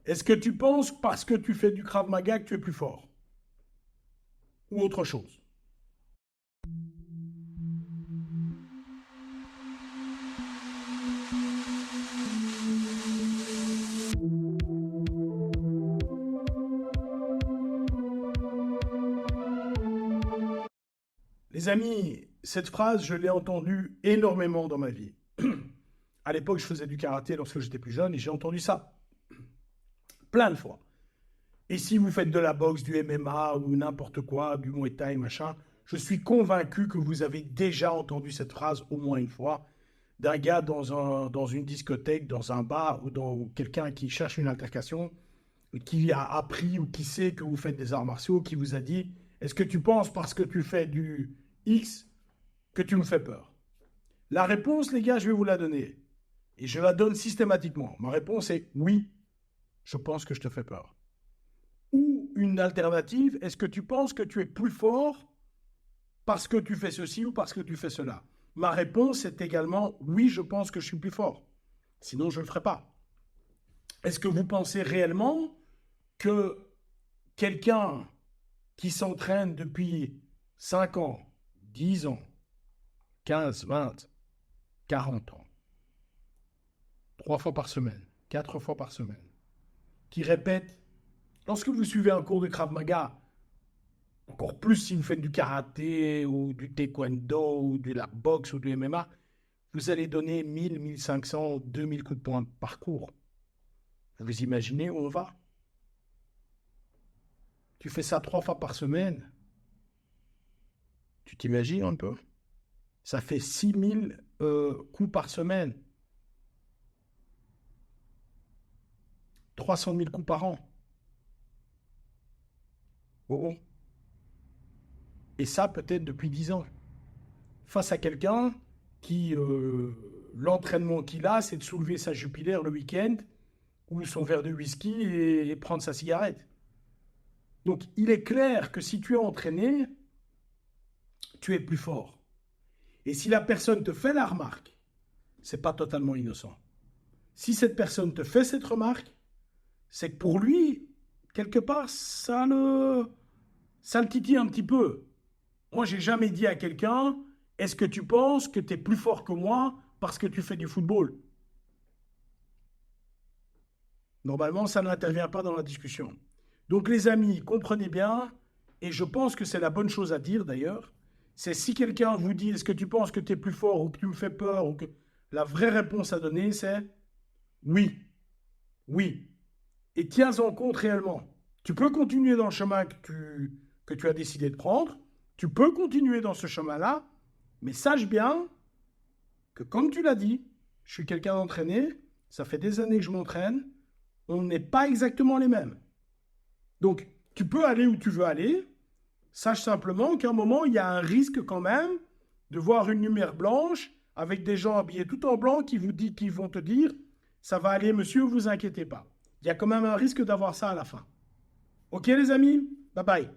Est-ce que tu penses, parce que tu fais du Krav Maga, que tu es plus fort? Ou autre chose? Les amis, cette phrase, je l'ai entendue énormément dans ma vie. À l'époque, je faisais du karaté lorsque j'étais plus jeune et j'ai entendu ça plein de fois. Et si vous faites de la boxe, du MMA ou n'importe quoi, du Muay Thai, machin, je suis convaincu que vous avez déjà entendu cette phrase au moins une fois d'un gars dans une discothèque, dans un bar ou dans quelqu'un qui cherche une altercation, qui a appris ou qui sait que vous faites des arts martiaux, qui vous a dit est-ce que tu penses parce que tu fais du X que tu me fais peur? La réponse, les gars, je vais vous la donner. Et je la donne systématiquement. Ma réponse est oui, je pense que je te fais peur. Ou une alternative, est-ce que tu penses que tu es plus fort parce que tu fais ceci ou parce que tu fais cela? Ma réponse est également oui, je pense que je suis plus fort. Sinon, je ne le ferai pas. Est-ce que vous pensez réellement que quelqu'un qui s'entraîne depuis 5 ans, 10 ans, 15, 20, 40 ans, 3 fois par semaine, 4 fois par semaine, qui répète, lorsque vous suivez un cours de Krav Maga, encore plus si vous faites du karaté ou du taekwondo ou de la boxe ou du MMA, vous allez donner 1000, 1500, 2000 coups de poing par cours. Vous imaginez où on va? Tu fais ça 3 fois par semaine. Tu t'imagines un peu? Ça fait 6000 coups par semaine. 300 000 coups par an. Oh oh. Et ça, peut-être depuis 10 ans. Face à quelqu'un qui, l'entraînement qu'il a, c'est de soulever sa jupilaire le week-end ou son verre de whisky et prendre sa cigarette. Donc, il est clair que si tu es entraîné, tu es plus fort. Et si la personne te fait la remarque, c'est pas totalement innocent. Si cette personne te fait cette remarque, c'est que pour lui, quelque part, ça le titille un petit peu. Moi, j'ai jamais dit à quelqu'un, est-ce que tu penses que tu es plus fort que moi parce que tu fais du football? Normalement, ça n'intervient pas dans la discussion. Donc, les amis, comprenez bien, et je pense que c'est la bonne chose à dire d'ailleurs, c'est si quelqu'un vous dit, est-ce que tu penses que tu es plus fort ou que tu me fais peur, ou que la vraie réponse à donner, c'est oui, oui. Et tiens-en compte réellement. Tu peux continuer dans le chemin que tu as décidé de prendre, tu peux continuer dans ce chemin-là, mais sache bien que, comme tu l'as dit, je suis quelqu'un d'entraîné, ça fait des années que je m'entraîne, on n'est pas exactement les mêmes. Donc, tu peux aller où tu veux aller, sache simplement qu'à un moment, il y a un risque quand même de voir une lumière blanche avec des gens habillés tout en blanc qui vont te dire « ça va aller monsieur, vous inquiétez pas ». Il y a quand même un risque d'avoir ça à la fin. Ok les amis? Bye bye.